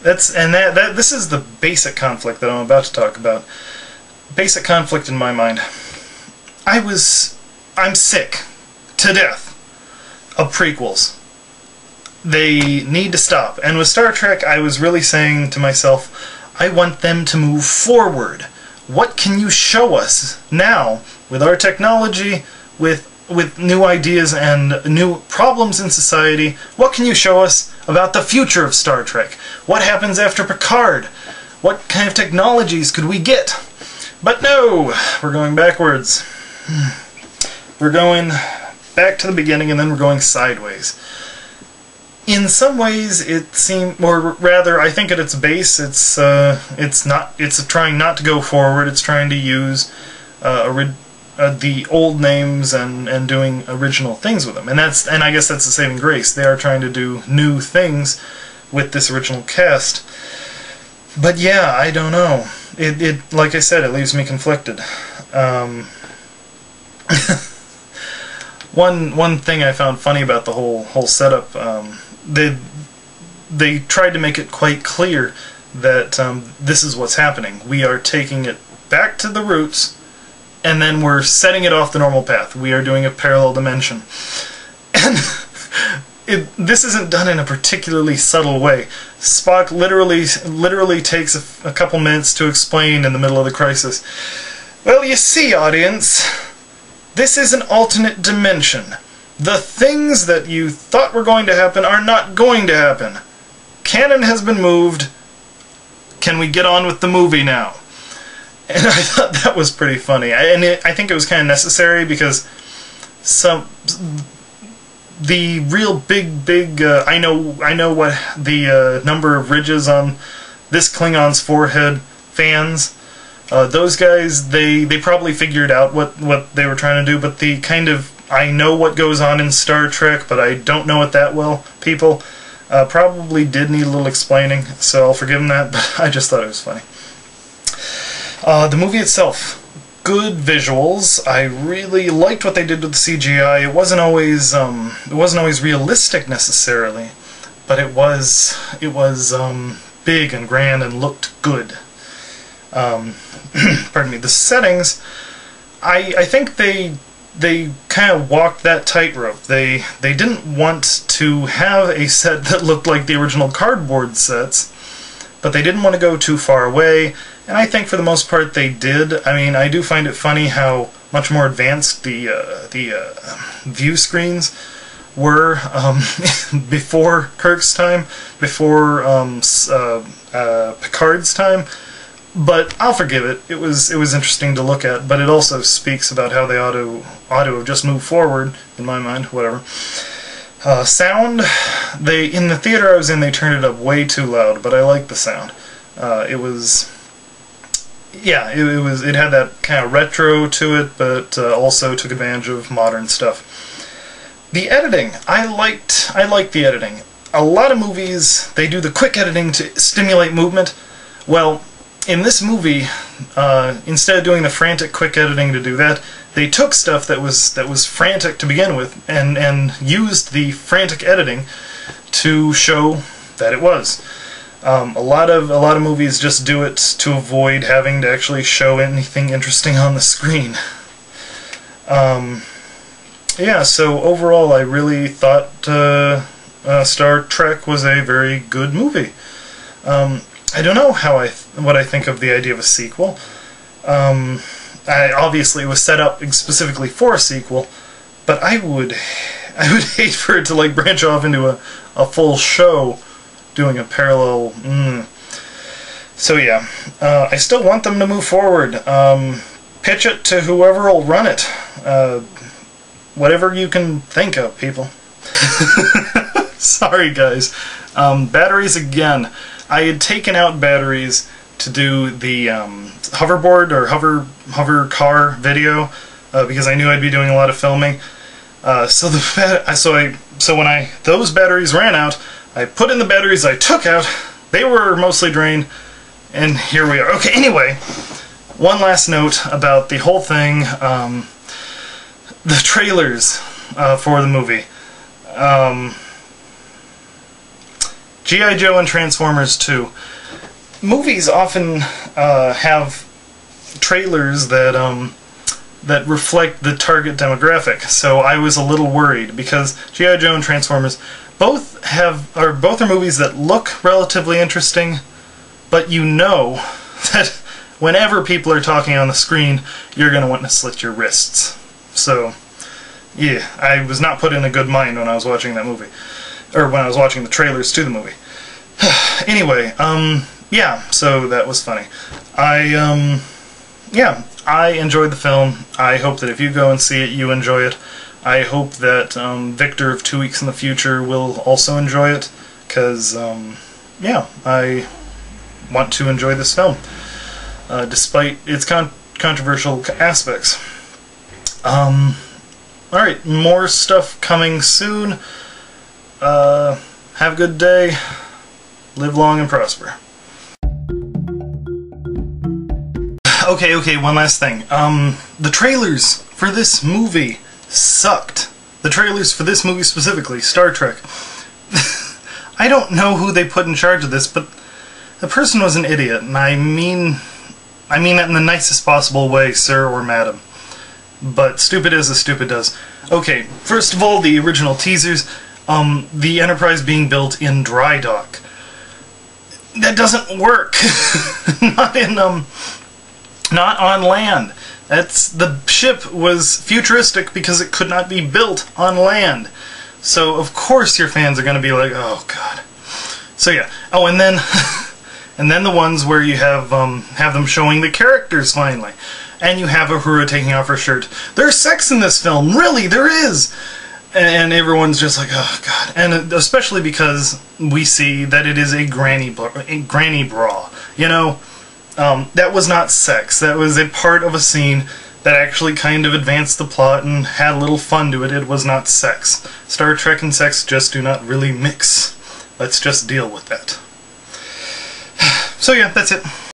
This is the basic conflict that I'm about to talk about. Basic conflict in my mind. I'm sick to death of prequels. They need to stop. And with Star Trek, I was really saying to myself, I want them to move forward. What can you show us now with our technology, with new ideas and new problems in society? What can you show us about the future of Star Trek? What happens after Picard? What kind of technologies could we get? But no, we're going backwards. We're going back to the beginning and then we're going sideways. In some ways, it seems, or rather, I think at its base, it's trying not to go forward. It's trying to use the old names and doing original things with them, and I guess that's the saving grace. They are trying to do new things with this original cast. But yeah, I don't know. It like I said, it leaves me conflicted. One thing I found funny about the whole setup. They tried to make it quite clear that this is what's happening. We are taking it back to the roots, and then we're setting it off the normal path. We are doing a parallel dimension. And this isn't done in a particularly subtle way. Spock literally takes a couple minutes to explain in the middle of the crisis. Well, you see, audience, this is an alternate dimension. The things that you thought were going to happen are not going to happen. Canon has been moved. Can we get on with the movie now? And I thought that was pretty funny. I think it was kind of necessary because the real big I know what the number of ridges on this Klingon's forehead fans. Those guys, they probably figured out what they were trying to do, but the kind of I know what goes on in Star Trek, but I don't know it that well people probably did need a little explaining, so I'll forgive them that, but I just thought it was funny. The movie itself, good visuals. I really liked what they did with the CGI. It wasn't always realistic necessarily, but it was big and grand and looked good. Pardon me. The settings, I think they kind of walked that tightrope. They didn't want to have a set that looked like the original cardboard sets, but they didn't want to go too far away, and I think for the most part they did. I mean, I do find it funny how much more advanced the view screens were before Kirk's time, before Picard's time. But I'll forgive it. It was interesting to look at, but it also speaks about how they ought to have just moved forward, in my mind, whatever. Sound, in the theater I was in, they turned it up way too loud, but I liked the sound. It had that kind of retro to it, but also took advantage of modern stuff. The editing, I liked the editing. A lot of movies, they do the quick editing to stimulate movement. Well, in this movie, instead of doing the frantic quick editing to do that, they took stuff that was frantic to begin with and used the frantic editing to show that it was. A lot of movies just do it to avoid having to actually show anything interesting on the screen. Yeah, so overall I really thought Star Trek was a very good movie. I don't know what I think of the idea of a sequel. Obviously it was set up specifically for a sequel, but I would hate for it to like branch off into a full show doing a parallel. So yeah, I still want them to move forward. Pitch it to whoever will run it. Whatever you can think of, people. Sorry guys. Batteries again. I had taken out batteries to do the hoverboard or hover car video because I knew I'd be doing a lot of filming. So when those batteries ran out, I put in the batteries I took out. They were mostly drained, and here we are. Okay, anyway, one last note about the whole thing. The trailers for the movie. G.I. Joe and Transformers 2. Movies often have trailers that that reflect the target demographic, so I was a little worried because G.I. Joe and Transformers both are movies that look relatively interesting, but you know that whenever people are talking on the screen, you're going to want to slit your wrists. So, yeah, I was not put in a good mind when I was watching that movie. Or when I was watching the trailers to the movie. Anyway, yeah, so that was funny. Yeah, I enjoyed the film. I hope that if you go and see it, you enjoy it. I hope that Victor of 2 Weeks in the Future will also enjoy it, because, yeah, I want to enjoy this film, despite its controversial aspects. Alright, more stuff coming soon. Have a good day. Live long and prosper. Okay, one last thing. The trailers for this movie sucked. The trailers for this movie specifically, Star Trek. I don't know who they put in charge of this, but the person was an idiot, and I mean that in the nicest possible way, sir or madam. But stupid is as stupid does. Okay, first of all, the original teasers, the Enterprise being built in dry dock. That doesn't work. Not on land. The ship was futuristic because it could not be built on land. So of course your fans are going to be like, oh god. So yeah. Oh, and then and then the ones where you have them showing the characters finally, and you have Uhura taking off her shirt. There's sex in this film, really, there is. And everyone's just like, oh god. And especially because we see that it is a granny bra. You know, that was not sex. That was a part of a scene that actually kind of advanced the plot and had a little fun to it. It was not sex. Star Trek and sex just do not really mix. Let's just deal with that. So yeah, that's it.